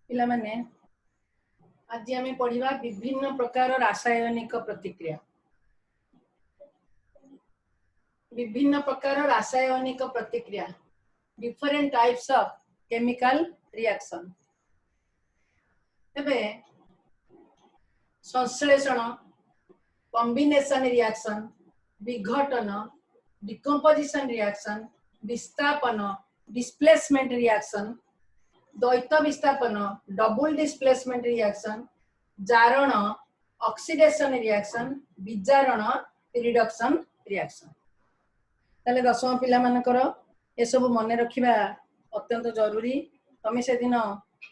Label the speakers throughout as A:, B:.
A: पिला माने आज आम पढ़ा विभिन्न प्रकार रासायनिक प्रतिक्रिया विभिन्न प्रकार रासायनिक प्रतिक्रिया different types of chemical reaction तबे संश्लेषण कॉम्बिनेशन रिएक्शन विघटन डिकम्पोजिशन रिएक्शन विस्थापन डिस्प्लेसमेंट रिएक्शन द्वैत विस्थापन डबल डिस्प्लेसमेंट रिएक्शन जारण ऑक्सीडेशन रिएक्शन विजारण रिडक्शन रिएक्शन ताले दशम पिला मानकर ए सब मन रखिबा अत्यंत जरूरी तमे से दिन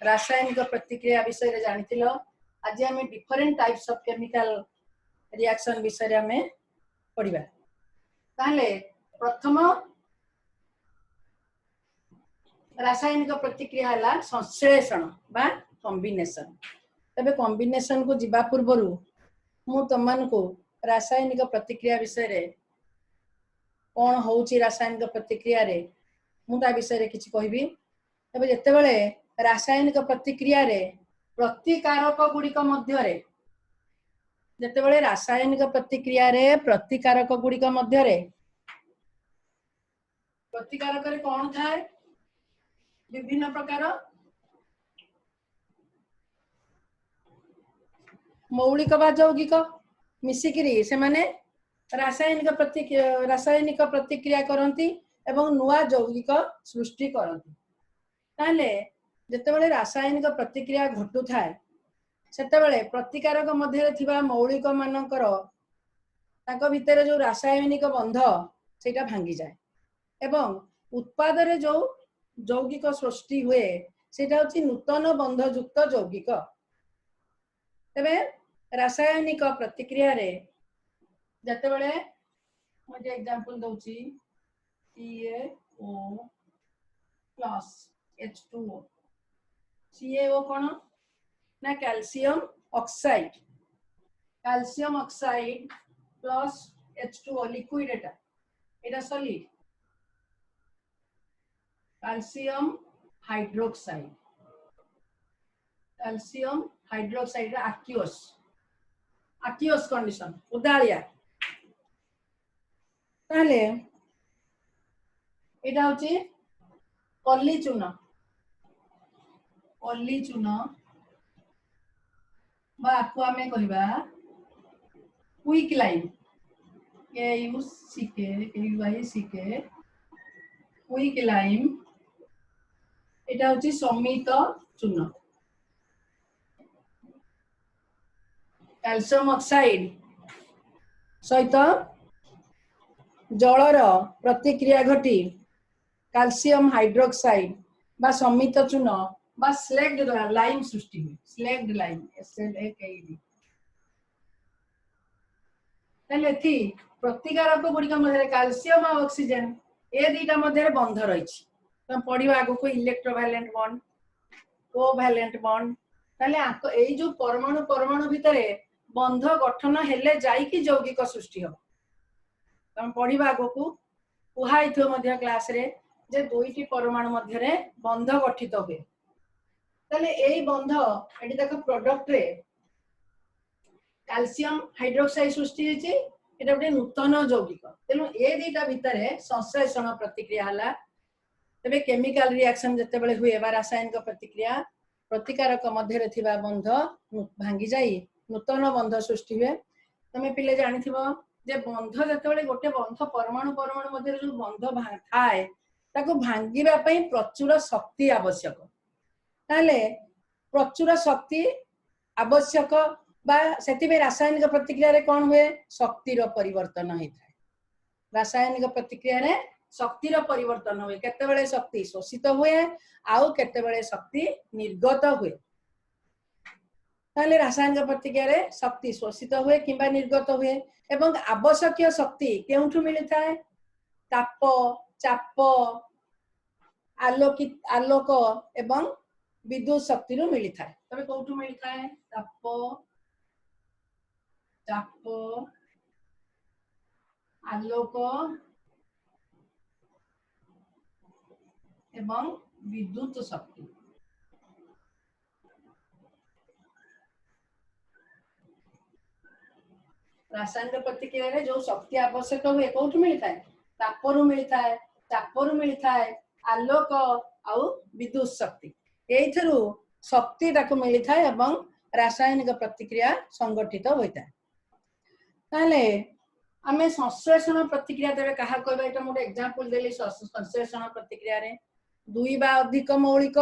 A: रासायनिक प्रतिक्रिया विषय रे जानितिलो आज आम different types of chemical reaction विषय आम पढ़ा ताले प्रथम रासायनिक प्रतिक्रिया है संश्लेषण बा कॉम्बिनेशन तबे कॉम्बिनेशन को जिबा पूर्वरु मु तमन को रासायनिक प्रतिक्रिया विषय रे कौन होउची रासायनिक प्रतिक्रिया रे मुता विषय रे किछि कहबी तबे जते बेले रासायनिक प्रतिक्रिया रे प्रतिकारक गुड़िक मध्य रे जते बेले रासायनिक प्रतिक्रिया रे प्रतिकारक गुड़िक मध्य रे प्रतिकारक रे कौन थाए विभिन्न प्रकार मौलिक बा यौगिक मिसिकिरी से माने रासायनिक प्रतिक्रिया करती एवं नुआ यौगिक सृष्टि करती ताले जेतेबेले रासायनिक प्रतिक्रिया घटू थाए सेतेबेले प्रतिकारक मध्य थिबा मौलिक मानकर ताको भितर जो रासायनिक बंध सेटा भांगी जाए एवं उत्पाद रे जो यौगिक सृष्टि हुए सेटा होची नूतन बंधयुक्त यौगिक तबे रासायनिक प्रतिक्रिया रे जतेबेले मुझे एग्जांपल दउची CaO प्लस H2O CaO कोन ना calcium oxide plus H2O liquid एटा solid calcium hydroxide aqueous condition उदालिया ताले एटा होची कली चून बा आपको आमे कहबा quick lime KUCK quick lime एटा होची समित चून कैल्शियम ऑक्साइड सहित जलर प्रतिक्रिया घटी कैल्शियम हाइड्रोक्साइड बा समित चून बा स्लेग्ड लाइम सृष्टि हुए स्लेग्ड लाइम SLAKED ताले थी प्रतिकारक गुड़िक मध्य कैल्शियम और ऑक्सीजन ए दीटा मध्य बंध रही तुम पढ़ा आगु को इलेक्ट्रोवैलेंट बॉन्ड कोवैलेंट बॉन्ड ताले एई जो परमाणु भितर बंध गठन हेले जाइकी यौगिक सृष्टि हो तुम पढ़ा आगु को कुहाई थो मध्य क्लास रे जे दुईटी परमाणु मध्य रे बंध गठित हुए ताले एई बंध एटी देखो प्रोडक्ट रे कैल्शियम हाइड्रोक्साइड सृष्टि होची एटा गोटे नूतन यौगिक तेनु ए दीटा भितर संश्लेषण प्रतिक्रिया हला तबे केमिकल रिएक्शन जते बेले हुए बा रासायनिक प्रतिक्रिया प्रतिकारक मध्य रे थिबा बंध भांगी जाई नूतन बंध सृष्टि हुए तमे पिले जानिथिबो जे बंध जते बेले गोटे बंध परमाणु मध्य जो बंध थाए ताको भांगीबा पई प्रचुर शक्ति आवश्यक ताले प्रचुर शक्ति आवश्यक बा सेति में रासायनिक प्रतिक्रिया रे कोन हुए शक्ति रो परिवर्तन होइथाय रासायनिक प्रतिक्रिया रे शक्ति रो परिवर्तन हुए केते बेले शक्ति शोषित हुए आउ केते बेले शक्ति निर्गत हुए ताले रासायनिक प्रतिक्रिया रे शक्ति शोषित हुए किंबा निर्गत हुए एवं आवश्यक शक्ति केउठु मिलिथाय ताप चाप आलोक एवं विद्युत शक्ति रो मिलिथाय तबे कोउठु मिलिथाय ताप चाप आलोक एवं विद्युत शक्ति रासायनिक प्रतिक्रिया रे जो शक्ति आवश्यक हुए कोठु मिलता है तापरु मिलता है चापरु मिलता है आलोक आउ विद्युत शक्ति एथरु शक्ति ताको मिलता है एवं रासायनिक प्रतिक्रिया संगठित होता है ताले आमे संश्लेषण प्रतिक्रिया देबे कहा कहबा एटा मोटे एग्जांपल देली संश्लेषण प्रतिक्रिया रे दुई बा अधिक मौलिक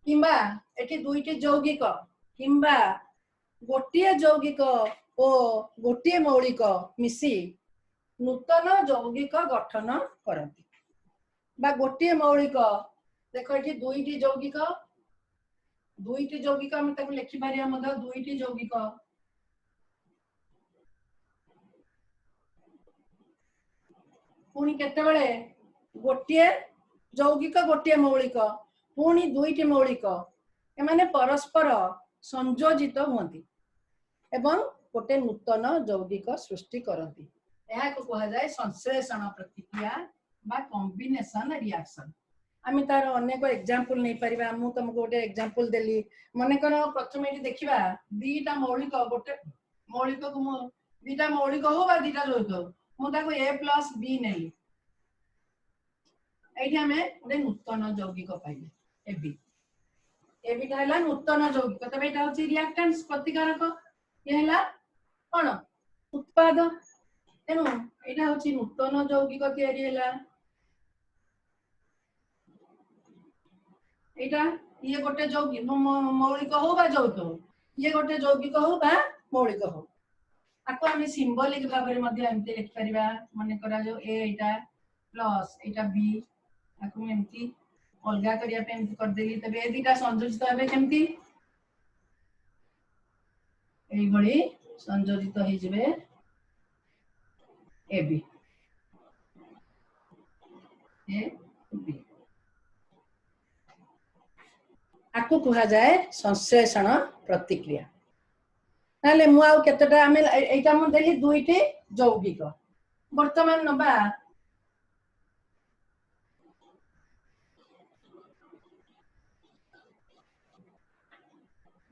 A: किंबा एठी दुईटी यौगिक किंबा गोटिए यौगिक ओ गोटिए मौलिक मिसी नूतन यौगिक गठन करती बा गोटिए मौलिक देखो एठी दुईटी यौगिक हम ताको लिखि पारिया मध दुईटी यौगिक पुणी केतेबेले गोटिए यौगिक गोटिए मौलिक पुणी दुईटी मौलिक एमाने परस्पर संयोजित हुअन्ति एवं गोटे नूतन यौगिक सृष्टि करती यह को कहा जाए संश्लेषण प्रतिक्रिया बा कॉम्बिनेशन रिएक्शन आम तार अनेक एग्जांपल नहीं परिबा मु तुमको गोटे एग्जांपल देली मन कर प्रथम एटी देखिबा दीटा मौलिक गोटे मौलिक को मु दीटा मौलिक हो बा दीटा यौगिक हो मु ताको a + b नहीं एठी हमें गोटे नूतन यौगिक पाइले एबी टा हला नूतन यौगिक तबे एटा होची रिएक्टेंट्स प्रतिकारक ये हला कोन उत्पाद तेनु एटा होची नूतन यौगिक तयारी हला एटा ये गोटे यौगिक मौलिक हो बा यौगिक हो ये गोटे यौगिक हो बा मौलिक हो आको हम सिंबॉलिक भाव में मध्य एमती लिख परिबा माने करा जो ए एटा प्लस एटा बी आको एमती अलगा करिया पे एमती कर देली तबे ए दीटा संयोजित हेबे केमती एई भली संयोजित हो जिवे ए बी आको कहा जाए संश्लेषण प्रतिक्रिया नाले मु आउ केतटा आमे एटा मु देली दुईटी यौगिक वर्तमान नबा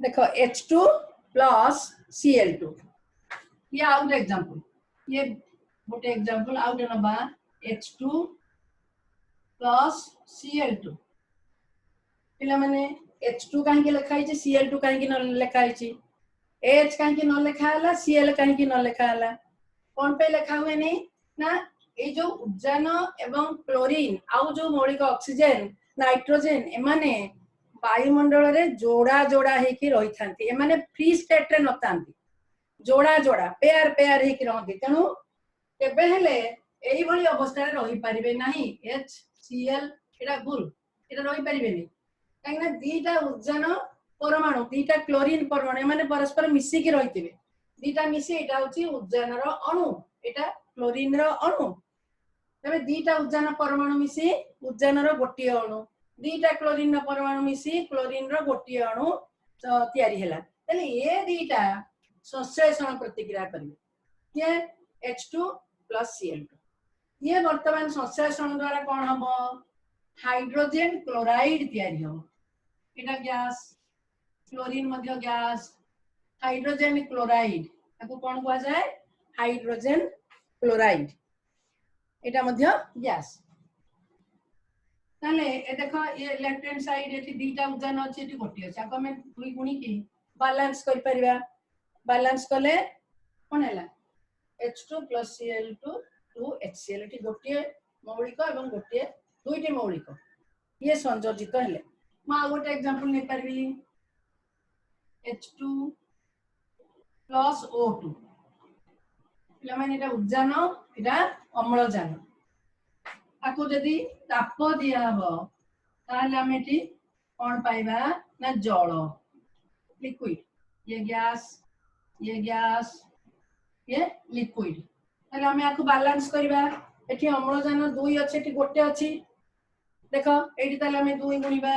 A: देखो H2 + Cl2 ये आउट एग्जांपल ये गोटे एग्जांपल आउट नबा H2 + Cl2 पिला माने H2 काहे के लिखा है Cl2 काहे के न लिखा है H काहे के न लिखा हला Cl काहे के न लिखा हला कोन पे लिखा हुए नहीं ना ए जो उद्जान एवं क्लोरीन आउ जो मौलिक ऑक्सीजन नाइट्रोजन एमाने वायुमंडल रे जोड़ा जोड़ा हे की रही थांती एमाने फ्री स्टेट रे नतांती जोड़ा जोड़ा पेयर पेयर हे की रहंती तनु केबे हेले एई भली अवस्था रे रही परिबे नाही HCl एटा भूल एटा रही परिबे नहीं काहे ना दीटा उद्जान परमाणु दीटा क्लोरीन परमाणु माने परस्पर मिसी की रहितिबे दीटा मिसी एटा होची उद्जान रो अणु एटा क्लोरीन रो अणु तबे दीटा उद्जान परमाणु मिसी उद्जान रो गोटी अणु दीटा क्लोरीन रो परमाणु मिसी क्लोरीन रो गोटी अणु तयारी हैला तले ए दीटा संश्लेषण प्रतिक्रिया करिवे ये H2 + Cl2 ये वर्तमान संश्लेषण द्वारा कोन हबो हाइड्रोजन क्लोराइड तयारी हो एटा गैस क्लोरीन मध्य गैस हाइड्रोजन क्लोराइड ताको कोन कहा जाए हाइड्रोजन क्लोराइड एटा मध्य गैस ताले ए देखो ये लेफ्ट हैंड साइड एठी दीटा उजान अछि एठी गोटी अछि आको हम दुई गुणी की बैलेंस कर परिबा बैलेंस कले कोन हैला H2 + Cl2 2HCl एठी गोटी मौलिक एवं गोटी दुईटी मौलिक ये संयोजित हेले मा गोटे एग्जांपल नै परबी H2 + O2 पिला माने एटा उजान एटा अम्लजान आको जदी ताप दिया हबो ताले हम एठी कोन पाइबा ना जल लिक्विड ये गैस ये लिक्विड ताले हम आको बैलेंस करबा एठी अम्लजान दुई अछि एठी गोटे अछि देखो एठी ताले हम दुई गुणीबा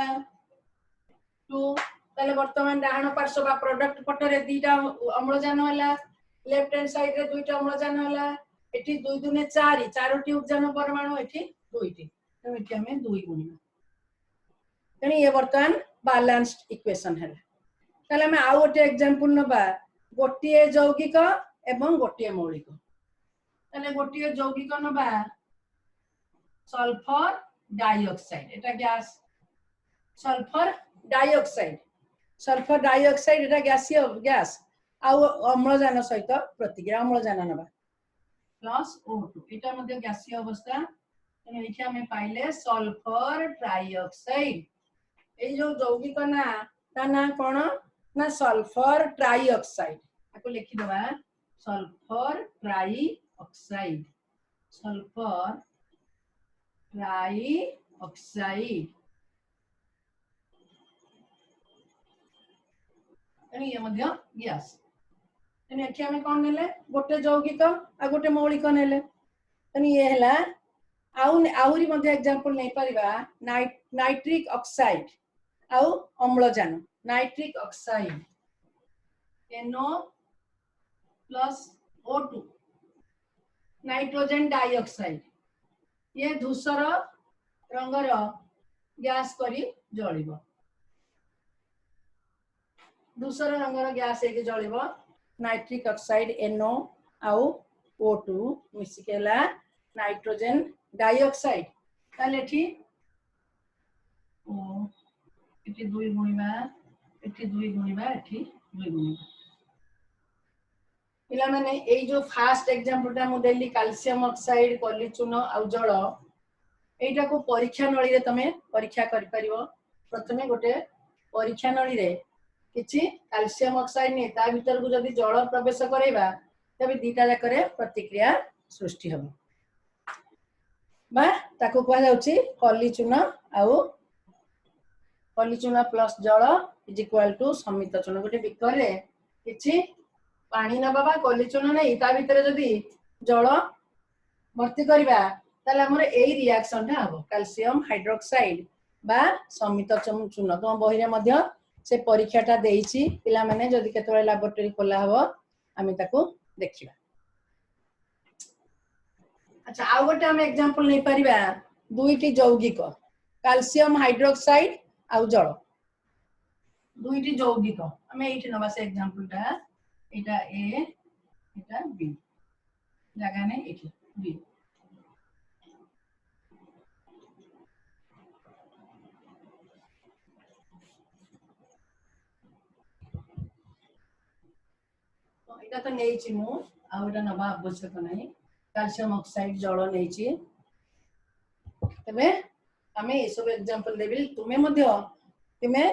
A: 2 ताले वर्तमान डाहण पार्श्व बा प्रोडक्ट पटरे दीटा अम्लजान होला लेफ्ट हैंड साइड रे दुईटा अम्लजान होला एठी 2 दुने 4 चारोटी उद्जान परमाणु एठी दुईटी तो एठी हमें दुई गुणीबा तनी ये वर्तमान बैलेंस्ड इक्वेशन है ताले हम आउ गोटे एग्जांपल नबा गोटिए यौगिक एवं गोटे मौलिक ताले गोटे यौगिक नबा सल्फर डाइऑक्साइड एटा गैस सल्फर डाइऑक्साइड एटा गैसीय गैस आउ अम्लजान सहित प्रतिक्रिया अम्लजान नबा प्लस O2 एटा मध्ये गैसीय अवस्था तेने एठी हमें पाइले सल्फर ट्राइऑक्साइड ए जो यौगिक ना ता ना कोन ना सल्फर ट्राइऑक्साइड आको लिखि दबा सल्फर ट्राइऑक्साइड ये मध्य गैस तेने एठी हमें कोन नेले गोटे यौगिक आ गोटे मौलिक नेले तेने ये हला आउरी मध्य एग्जांपल नै परिबा नाइट्रिक ऑक्साइड आउ अम्लजान nitric oxide NO plus O2 nitrogen dioxide ये धूसर रंगर गैस करी जळिबो धूसर रंगर गैस एक जळिबो नाइट्रिक ऑक्साइड NO आउ O2 मिसिकेला नाइट्रोजन डाइऑक्साइड ताले ठीक ओ एठी 2 गुणिबा एठी 2 गुणिबा एठी 2 गुणिबा पिला माने ए जो फास्ट एग्जांपल ता मु देली कैल्शियम ऑक्साइड कली चून आ जल एटा को परीक्षा नळी रे तमे परीक्षा करि परिबो प्रथमे गोटे परीक्षा नळी रे किछि कैल्शियम ऑक्साइड ने ता भीतर को जदी जल प्रवेश करैबा तबे दीटा जाकरे प्रतिक्रिया सृष्टि हबो बा ताको कहला जाउची कली चून आउ कली चून प्लस जल इज इक्वल टू समित चून गोटे बिकर रे किछि पानी न बाबा कली चून नै ता भीतर जदी जल भर्ती करबा ताले हमर एई रिएक्शन ता हबो कैल्शियम हाइड्रोक्साइड बा समित चून तो बही रे मध्य से परीक्षाटा देइछि पिला माने जदी केतोले लैबोरेटरी खोला हबो आमी ताको देखिबा अच्छा आ गोटे हम एग्जांपल नै परिबा दुईटी यौगिक कैल्शियम हाइड्रोक्साइड आ जल दुईटी यौगिक हमें एठी नबा से एग्जांपल ता एटा A एटा B जगह नै एठी B एटा तो नेछि मु आ एटा नबा आवश्यक नै कैल्शियम ऑक्साइड जल नेछि तबे हमें ए सब एग्जांपल देबिल तुमे मध्य तुमे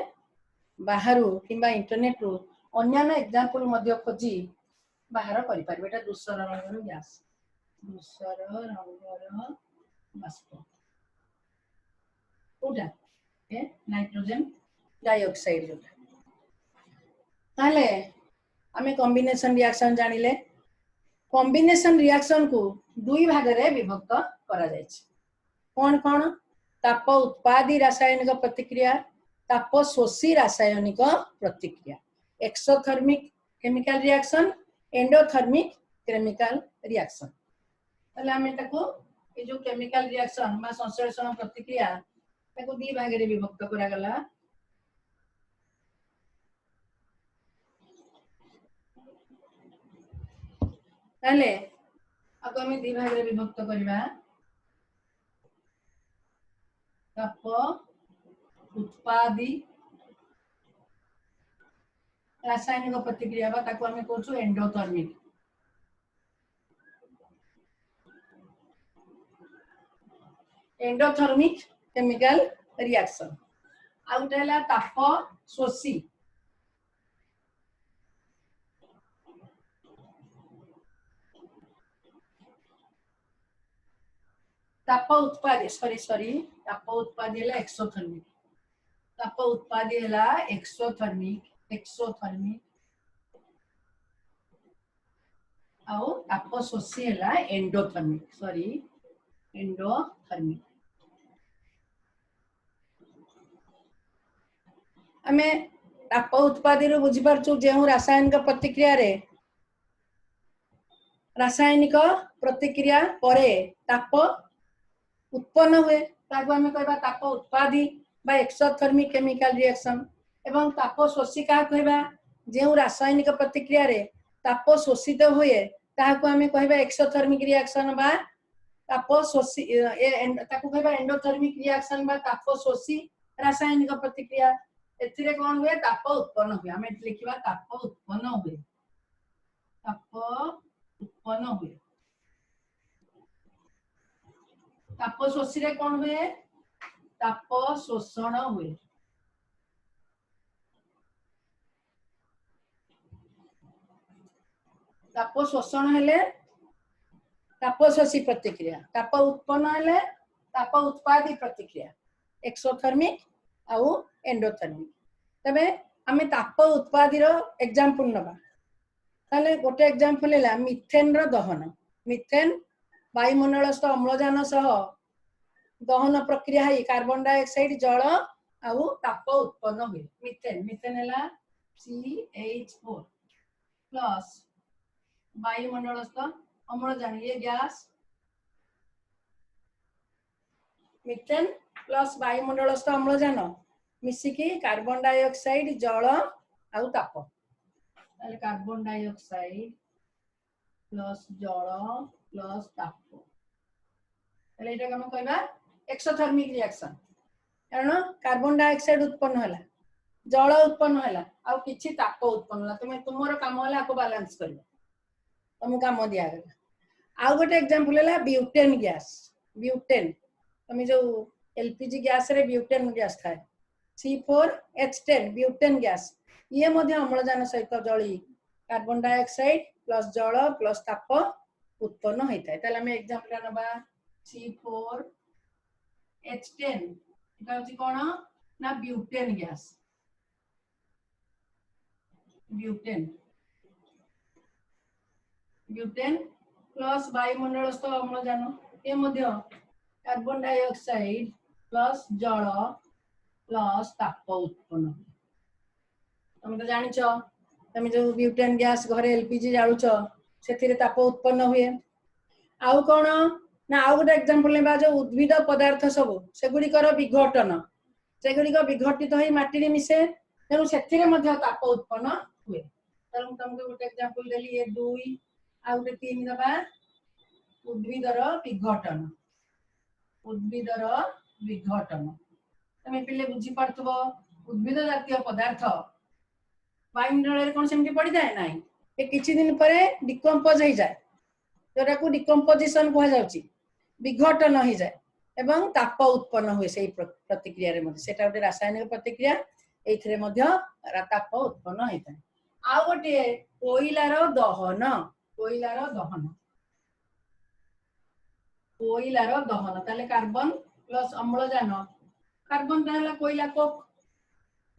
A: बाहरु किबा इंटरनेट रु अन्यान्य एग्जांपल मध्य खोजी बाहर करि परबे एटा दूसर रंगर गैस दूसर रंगर बाष्प ओटा ए नाइट्रोजन डाइऑक्साइड जो ताले हमें कॉम्बिनेशन रिएक्शन जानिले कॉम्बिनेशन रिएक्शन को दुई भाग रे विभक्त करा जाय छै कोन कोन ताप उत्पादी रासायनिक प्रतिक्रिया ताप शोषी रासायनिक प्रतिक्रिया exothermic chemical reaction endothermic chemical reaction तले हमें ताको ए जो केमिकल रिएक्शन बा संश्लेषण प्रतिक्रिया ताको दी भाग रे विभक्त करा गला ताले अब हमें दी भाग रे विभक्त करबा ताप उत्पादी रासायनिक प्रतिक्रिया बा ताको हमें कहछु एंडोथर्मिक केमिकल रिएक्शन आउट हैला ताप शोषी ताप उत्पादी ताप उत्पादी है एक्सोथर्मिक ताप उत्पादी है एक्सोथर्मिक आउ ताप शोषी है एंडोथर्मिक आमे ताप उत्पादी रो बुझी परछु जेहु रासायनिक प्रतिक्रिया रे रासायनिक प्रतिक्रिया परे ताप उत्पन्न हुए ताको हमें कहबा ताप उत्पादी बा एक्सोथर्मिक केमिकल रिएक्शन एवं ताप शोषी का कहबा जेहु रासायनिक प्रतिक्रिया रे ताप शोषित हुए ताहाको आमे कहबा एक्सोथर्मिक रिएक्शन बा ताप शोषी ताको कहबा एंडोथर्मिक रिएक्शन बा ताप शोषी रासायनिक प्रतिक्रिया एथिरे कोन हुए ताप उत्पन्न हुए आमे लिखिबा ताप उत्पन्न हुए ताप उत्पन्न हुए ताप शोषी रे कोन हुए ताप शोषण हुए ताप शोषण हेले ताप शोषी प्रतिक्रिया ताप उत्पन्न हेले ताप उत्पादी प्रतिक्रिया एक्सोथर्मिक आउ एंडोथर्मिक तबे आमे ताप उत्पादी रो एग्जांपल नबा ताले गोटे एग्जांपल हैला मिथेन रो दहन मिथेन वायुमंडलस्थ अम्लजान सह दहन प्रक्रिया है कार्बन डाइऑक्साइड जल आउ ताप उत्पन्न हुए मिथेन मिथेन हैला CH4 प्लस वायुमंडलस्थ अम्लजान ये गैस मिथेन प्लस वायुमंडलस्थ अम्लजान मिसिकी कार्बन डाइऑक्साइड जल आउ ताप ताले कार्बन डाइऑक्साइड प्लस जल प्लस ताप ताले एटा हम कहबा एक्सोथर्मिक रिएक्शन कारण कार्बन डाइऑक्साइड उत्पन्न होला जल उत्पन्न होला आउ किछि ताप उत्पन्न होला तुमे तुमरो काम होला को बैलेंस करबो तुम काम दिया गला आउ गोटे एग्जांपल हैला ब्यूटेन गैस ब्यूटेन तुम जो एलपीजी गैस रे ब्यूटेन गैस थाए C4H10 ब्यूटेन गैस ये मध्य अम्लजान सहित जली कार्बन डाइऑक्साइड प्लस जल प्लस ताप उत्पन्न होता है ताले हम एग्जांपल नबा C4H10 एटा होची कोन ना butane gas butane butane plus वायुमंडलस्थ अम्लजान ये मध्य कार्बन डाइऑक्साइड प्लस जल प्लस ताप उत्पन्न तुम तो जानिछ तुम जो ब्यूटेन गैस घरे एलपीजी जाळुछ सेथिरे ताप उत्पन्न हुए आउ कोन ना आउ गोटे एग्जांपल नेबा जो उद्भिद पदार्थ सब सेगुड़िकर विघटन सेगुड़िक विघटित होई माटी रे मिसे तेनु सेथिरे मध्य ताप उत्पन्न हुए तनु तुमको गोटे एग्जांपल देली ये 2 आउ गोटे 3 दबा उद्भिदर विघटन उद्भिदर विघटन तमे पिले बुझी पड़तबो उद्भिद जातीय पदार्थ वायुमंडल रे कोन सेमति पड़ी जाय नाही ए किछि दिन परे डिकम्पोज हो जाए जोरा को डिकम्पोजिशन कहा जाउची विघटन हो जाए एवं ताप उत्पन्न हुए सेही प्रतिक्रिया रे मध्ये सेटा गोटे रासायनिक प्रतिक्रिया एथिरे मध्ये ताप उत्पन्न होइता आ गोटे कोइलार दहन ताले कार्बन प्लस अम्लजान कार्बन ताला कोइला कोक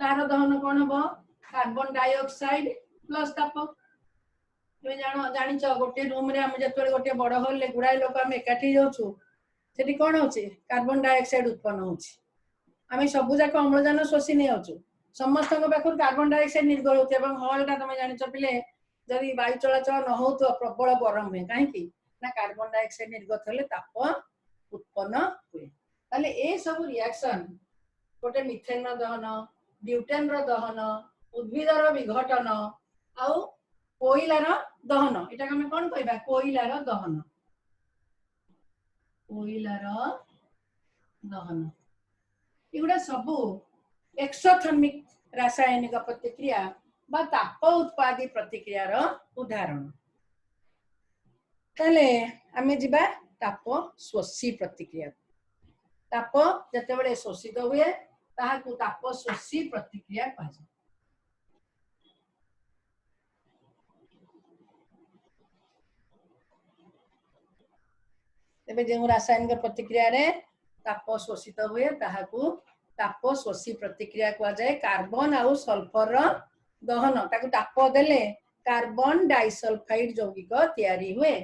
A: तार दहन कोन हबो कार्बन डाइऑक्साइड प्लस ताप तुम जानी गोटे रूम रे हम जतले गोटे बड़ हॉल ले गुड़ाई लोक हम एकाठी जाउछु सेठी कोन होची कार्बन डाइऑक्साइड उत्पन्न होची आमे सबु जाक अम्लजान शोषी नै आउछु समस्त पाखर कार्बन डाइऑक्साइड निर्गल होते एवं हॉल टा तुम जानि पिले जदि वायु चलाचल न हो तो प्रबल गरम हुए कहीं ना कार्बन डाइऑक्साइड निर्गत हेले ताप उत्पन्न हुए ताले ए सब रिएक्शन गोटे मिथेन रो दहन ब्यूटेन रो दहन उद्भिदर विघटन आउ कोइलार दहन एटा हम कोन कहबा कोइलार दहन एगुडा सब एक्सोथर्मिक रासायनिक प्रतिक्रिया बा ताप उत्पादी प्रतिक्रिया रो उदाहरण ताले आमे जिबा ताप शोषी प्रतिक्रिया ताप जते बेले शोषित हुए ताहाकू ताप शोषी प्रतिक्रिया कहा जाय तेबे जे रासायनिक प्रतिक्रिया रे ताप शोषित हुए ताहाकू ताप शोषी प्रतिक्रिया कहा जाय कार्बन आउ सल्फर रो दहन ताकू ताप देले कार्बन डाइसल्फाइड यौगिक तयारी हुए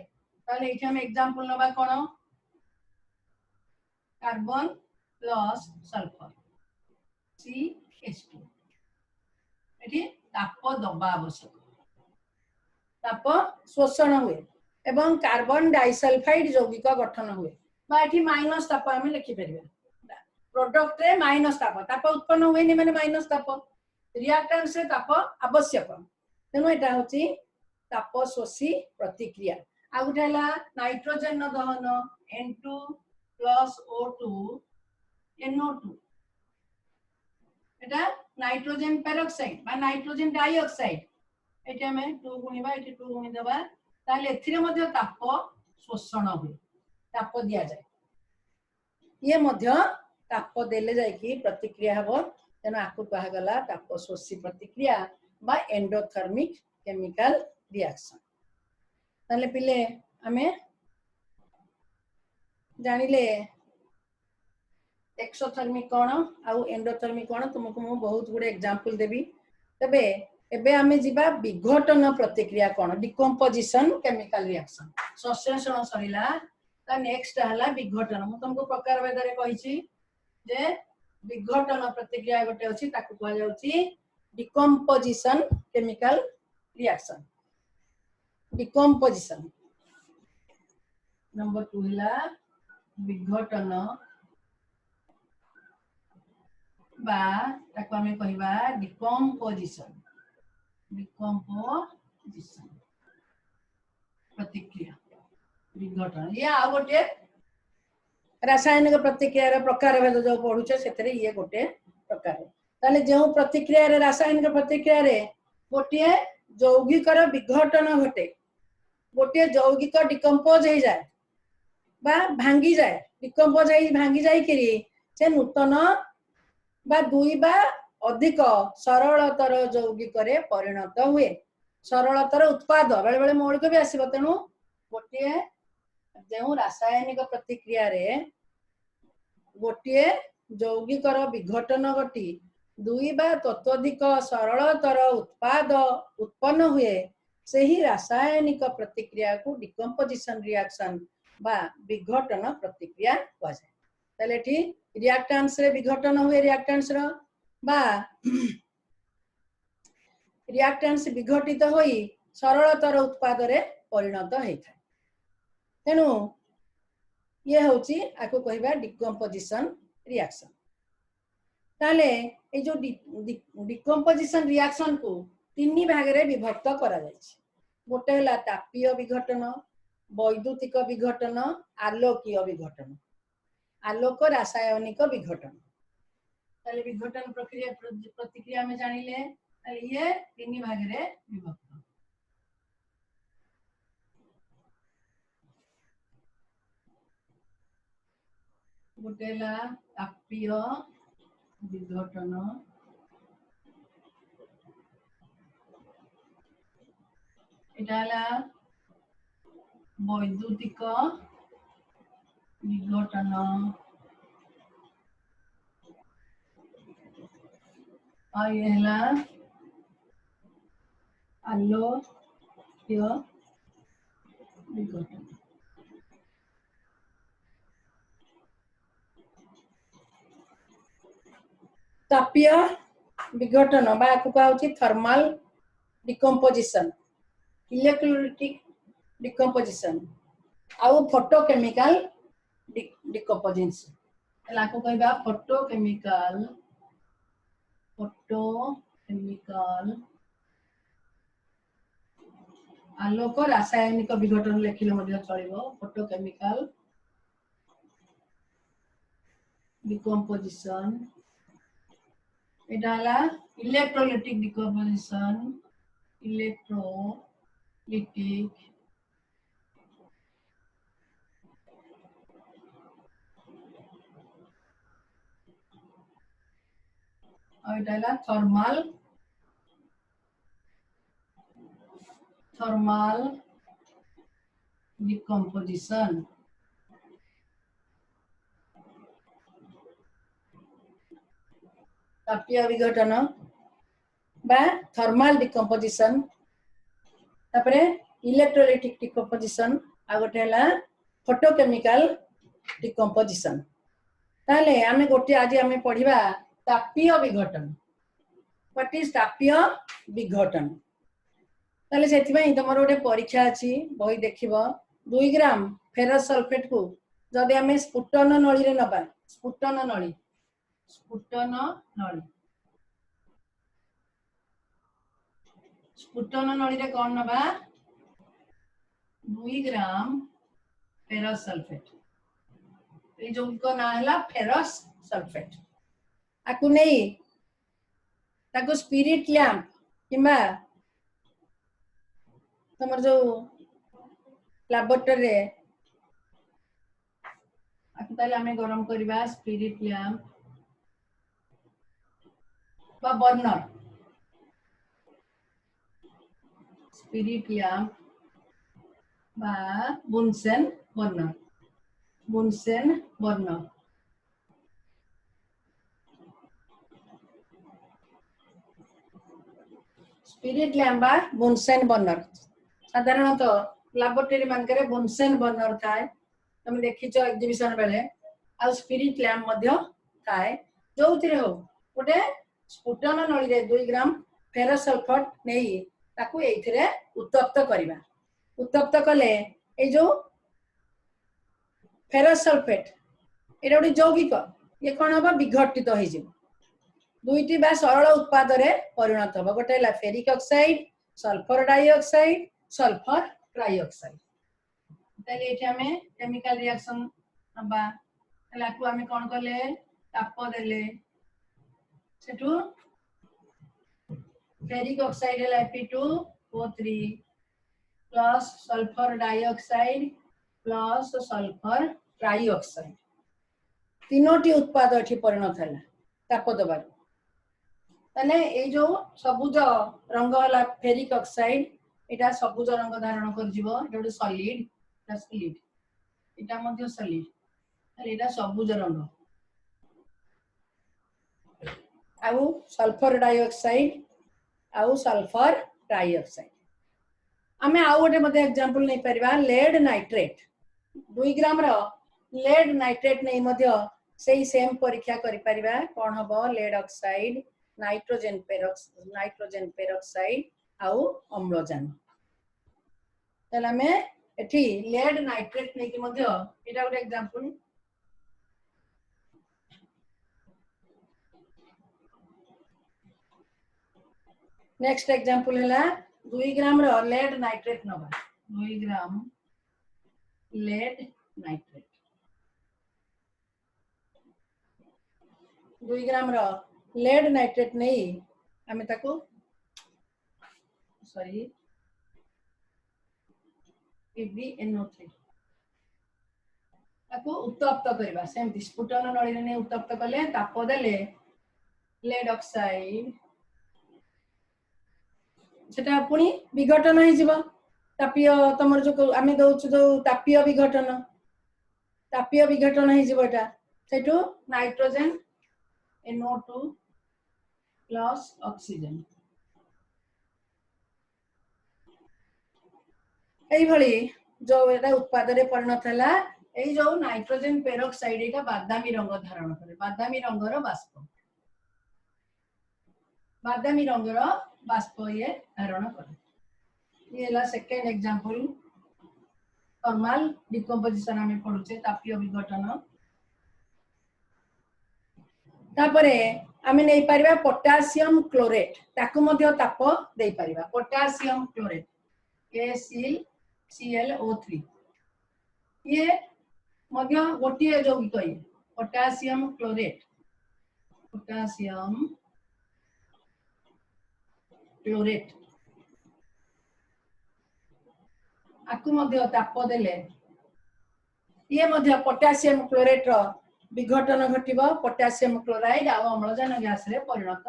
A: ताले एठी हम एग्जांपल नबा कोन कार्बन प्लस सल्फर CH2 एठी ताप दबा आवश्यक ताप शोषण हुए एवं कार्बन डाइसल्फाइड यौगिक गठन हुए बा एठी माइनस ताप हम लिखि परबा प्रोडक्ट रे माइनस ताप उत्पन्न हुए नि माने माइनस ताप रिएक्टेंट से ताप आवश्यक तेनु एटा होची ताप शोषी प्रतिक्रिया आ गोटे हला नाइट्रोजन दहन N2 + O2 NO2 एटा नाइट्रोजन पेरोक्साइड बा नाइट्रोजन डाइऑक्साइड एटा हमें 2 गुणिबा एटी 2 गुणि देबा ताले एथिरे मध्ये ताप शोषण हुए ताप दिया जाए ये मध्ये ताप देले जाय कि प्रतिक्रिया हबो तेना आकु कहा गला ताप शोषी प्रतिक्रिया बा एंडोथर्मिक केमिकल रिएक्शन ताले पिले हमें जानिले एक्सोथर्मिक कोन आउ एंडोथर्मिक कोन तुमको मु बहुत गुडे एग्जांपल देबी तबे एबे हमें जिबा विघटन प्रतिक्रिया कोन डिकम्पोजिशन केमिकल रिएक्शन संश्लेषण सरिला ता नेक्स्ट हला विघटन मु तुमको प्रकार वेदरे कहिछि जे विघटन प्रतिक्रिया गोटे अछि ताकु कहल जाउछि decomposition chemical reaction decomposition number 2 हला विघटन बा ताकु हमें कहिबा डिकम्पोजिशन डिकम्पोजिशन प्रतिक्रिया विघटन ये आ गोटे रासायनिक प्रतिक्रिया प्रकार भेद जो पढुचे सेतरे ये गोटे प्रकार ताले जो प्रतिक्रिया रे रासायनिक प्रतिक्रिया रे गोटे यौगिकर विघटन घटे गोटे यौगिक डिकम्पोज हो जाए बा भांगी जाए डिकम्पोज हो भांगी जाई करी से नूतन बा दुई बा अधिक सरलतर यौगिक रे परिणत हुए सरलतर उत्पाद बेले बेले मौलिक भी आसीबो तेनु गोटे जो रासायनिक प्रतिक्रिया रे गोटे यौगिकर विघटन घटी दुई बा तत्वधिक सरलतर उत्पाद उत्पन्न हुए सही रासायनिक प्रतिक्रिया को डिकम्पोजिशन रिएक्शन बा विघटन प्रतिक्रिया कहा जाए ताले ठी रिएक्टेंट्स रे विघटन हुए रिएक्टेंट्स रो बा रिएक्टेंट्स विघटित होई सरलतर उत्पाद रे परिणत हेता तेनु ये होची आको कहबा डिकम्पोजिशन रिएक्शन ताले ए जो डिकम्पोजिशन रिएक्शन को तीन भाग रे विभक्त करा जायछि गोटे हला तापीय विघटन वैद्युतिक विघटन आलोकीय विघटन आलोक रासायनिक विघटन ताले विघटन प्रक्रिया प्रतिक्रिया में जानिले ताले ये तीन भाग रे विभक्त गोटेला तापीय विघटन एटाला वैद्युतिक विघटन और ये हला आलोकीय विघटन तापीय विघटन बा आकु कहउछि थर्मल डिकम्पोजिशन इलेक्ट्रोलाइटिक डिकम्पोजिशन आउ फोटोकेमिकल डिकम्पोजिशन लाको कहबा फोटोकेमिकल आलोक रासायनिक विघटन लेखिले मध्ये चलिबो फोटोकेमिकल डिकम्पोजिशन एटाला इलेक्ट्रोलाइटिक डिकम्पोजिशन इलेक्ट्रोलाइटिक और एटाला थर्मल डिकम्पोजिशन तापीय विघटन बा थर्मल डिकम्पोजिशन तापरे इलेक्ट्रोलाइटिक डिकम्पोजिशन आ गोटे हला फोटोकेमिकल डिकम्पोजिशन ताले आमे गोटे आज आमे पढिबा तापीय विघटन व्हाट इज तापीय विघटन ताले सेति पई तमरो गोटे परीक्षा अछि बही देखिबो 2 ग्राम फेरस सल्फेट को जदि आमे स्फुटन नळी रे नबा स्फुटन नळी स्फुटन नळी रे कोन नबा 2 ग्राम फेरस सल्फेट ये यौगिक ना है फेरस सल्फेट आकु नहीं ताको स्पिरिट लैंप किंबा तमर जो लैबोरेटरी रे आकु ताले हमें गरम करबा स्पिरिट लैंप बा बर्नर स्पिरिट लैंप बा बुनसेन बर्नर स्पिरिट लैंप बा बुनसेन बर्नर साधारणतः लैबोरेटरी मानकरे बुनसेन बर्नर थाए तुम देखिछ एग्जीबिशन बेले आ स्पिरिट लैंप मध्य थाए जोथिरे हो गोटे स्फुटन नळी रे 2 ग्राम फेरस सल्फेट नेई ताकू एथिरे उत्तप्त करिबा उत्तप्त कले ए जो फेरस सल्फेट एटा गोटे यौगिक ये कौन हम विघटित हो दुईटी बा सरल उत्पाद रे परिणत हो गोटे है ferric oxide sulphur dioxide sulphur trioxide ताले एठी हमें केमिकल रिएक्शन नबा लाकू हमें कौन कले ताप देले सेटू फेरिक ऑक्साइड है Fe2O3 plus sulphur dioxide plus sulphur trioxide तीनोटी उत्पाद एठी परिणत है ताप दबार तने ए जो सबुज रंग वाला फेरिक ऑक्साइड एटा सबुज रंग धारण कर जीवो एटा गोटे सॉलिड एटा मध्ये सॉलिड अरे एटा सबुज रंग आउ सल्फर डाइऑक्साइड आउ सल्फर ट्राइऑक्साइड आमे आउ गोटे मध्ये एग्जांपल नै परबा लेड नाइट्रेट 2 ग्राम रो लेड नाइट्रेट नै मध्ये सेही सेम परीक्षा करि परबा कोन हबो लेड ऑक्साइड नाइट्रोजन पेरोक्साइड आउ अम्लजान तला में एठी लेड नाइट्रेट नै कि मध्ये एटा गोटे एग्जांपल नेक्स्ट एग्जांपल हैला 2 ग्राम रो लेड नाइट्रेट नबा 2 ग्राम लेड नाइट्रेट 2 ग्राम रो लेड नाइट्रेट नहीं हमें ताको सॉरी PbNO3 ताको उत्तप्त करबा सेमति स्फुटन नळी रे उत्तप्त कले ताप देले लेड ऑक्साइड सेटा पुनी विघटन हो जिवो तापीय तमर जो आमे दउछु जो तापीय विघटन हो जिवो एटा सेटू नाइट्रोजन NO2 प्लस ऑक्सीजन एई भली जो एटा उत्पाद रे परिणत हला एई जो नाइट्रोजन पेरोक्साइड एटा बादामी रंग धारण करे बादामी रंगर बाष्प ये धारण करे ये ला सेकंड एग्जांपल थर्मल डिकम्पोजिशन हमें पढुचे तापीय विघटन तापरे आमे नै परिबा पोटेशियम क्लोरेट ताकू मध्ये ताप देई परिबा पोटेशियम क्लोरेट KClO3 ये मध्ये गोटिए यौगिक ये पोटेशियम क्लोरेट आकु मध्ये ताप देले ये मध्ये पोटेशियम क्लोरेट रो विघटन घटिबो पोटेशियम क्लोराइड आ अम्लजान गैस रे परिणत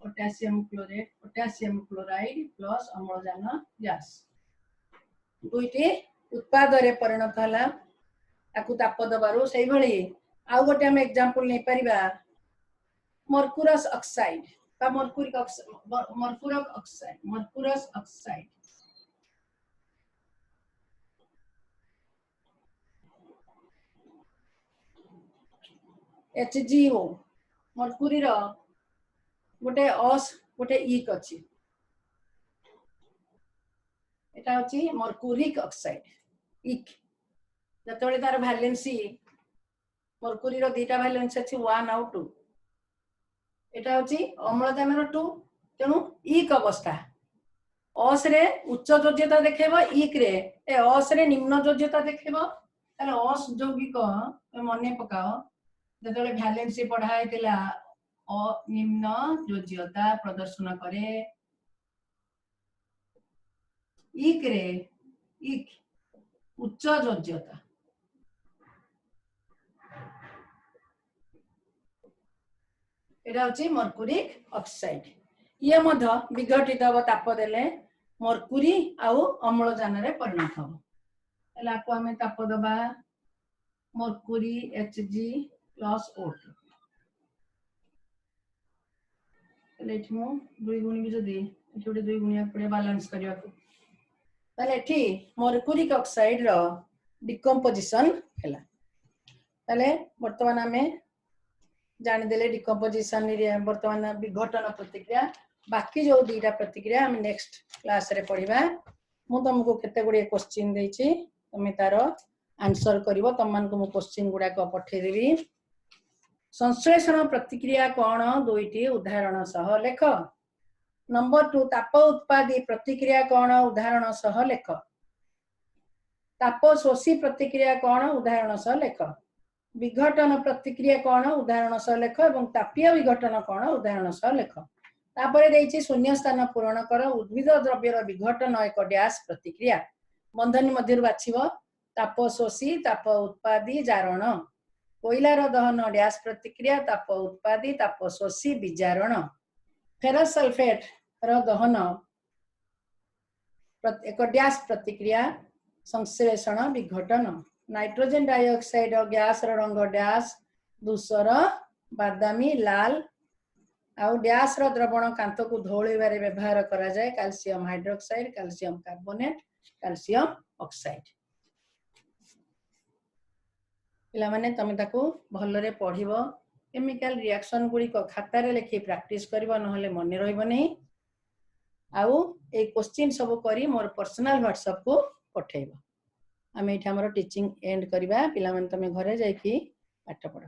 A: पोटेशियम क्लोराइड प्लस अम्लजान गैस दुईटी उत्पाद रे परिणत हला ताकू ताप दबारो सेही भली आ गोटे हम एग्जांपल नै परिबा मर्क्यूरस ऑक्साइड बा मर्क्यूरस ऑक्साइड HgO मर्क्यूरी रो गोटे गोटे इक अछि एटा अछि मर्क्यूरिक ऑक्साइड इक जतबे तार वैलेंसी मर्क्यूरी रो दीटा वैलेंसी अछि 1 और 2 एटा अछि अम्लजान रो 2 तेनु इक अवस्था अस रे उच्च योज्यता देखेबो इक रे ए अस रे निम्न योज्यता देखेबो ताले अस यौगिक मने पकाओ जतले वैलेंसी पढ़ाई तिला निम्न योज्यता प्रदर्शन करे इक रे इक उच्च योज्यता एटा होची मर्क्यूरिक ऑक्साइड ये मध्य विघटित हो ताप देले मर्क्यूरी आउ अम्लजान रे परिणत हो एला को हमें ताप दबा मर्क्यूरी Hg+O2 एले एठमु दुई गुणी भी जदी एठी ओटे दुई गुणिया पड़े बैलेंस करिया को ताले एठी मर्क्यूरिक ऑक्साइड रो डिकम्पोजिशन हैला ताले वर्तमान हमें जान देले डिकम्पोजिशन वर्तमान विघटन प्रतिक्रिया बाकी जो दुईटा प्रतिक्रिया हम नेक्स्ट क्लास रे पढ़िबा मु तुमको केते गुडी क्वेश्चन देछि तुमे तार आंसर करिवो तुम मान को मु क्वेश्चन गुडा को पठे देबी संश्लेषण प्रतिक्रिया कोन दुईटी उदाहरण सह लेख नंबर 2 ताप उत्पादी प्रतिक्रिया कोन उदाहरण सह लेख ताप शोषी प्रतिक्रिया कोन उदाहरण सह लेख विघटन प्रतिक्रिया कोन उदाहरण सह लेख एवं तापीय विघटन कोन उदाहरण सह लेख तापरे देछि शून्य स्थान पूरण कर उद्भिद द्रव्यर विघटन एक डैश प्रतिक्रिया बंधनी मध्य बाछिबो ताप शोषी ताप उत्पादी जारण कोयलार दहन डैश प्रतिक्रिया ताप उत्पादी ताप शोषी विजारण फेरस सल्फेट रो दहन एक डैश प्रतिक्रिया संश्लेषण विघटन नाइट्रोजन डाइऑक्साइड गैस रो रंग डैश धूसर बादामी लाल आउ डैश रो द्रवण कांत को धोळेबारे व्यवहार करा जाय calcium hydroxide calcium carbonate calcium oxide पिला माने तमे ताको भलरे पढिबो केमिकल रिएक्शन गुडी को खाता रे लिखि प्रैक्टिस करबो नहले मने रहइबो नै आउ ए क्वेश्चन सब करी मोर पर्सनल व्हाट्सएप को पठेइबो आमे इठा हमर टीचिंग एंड करबा पिला माने तमे घरे जाई कि पाठ पढो।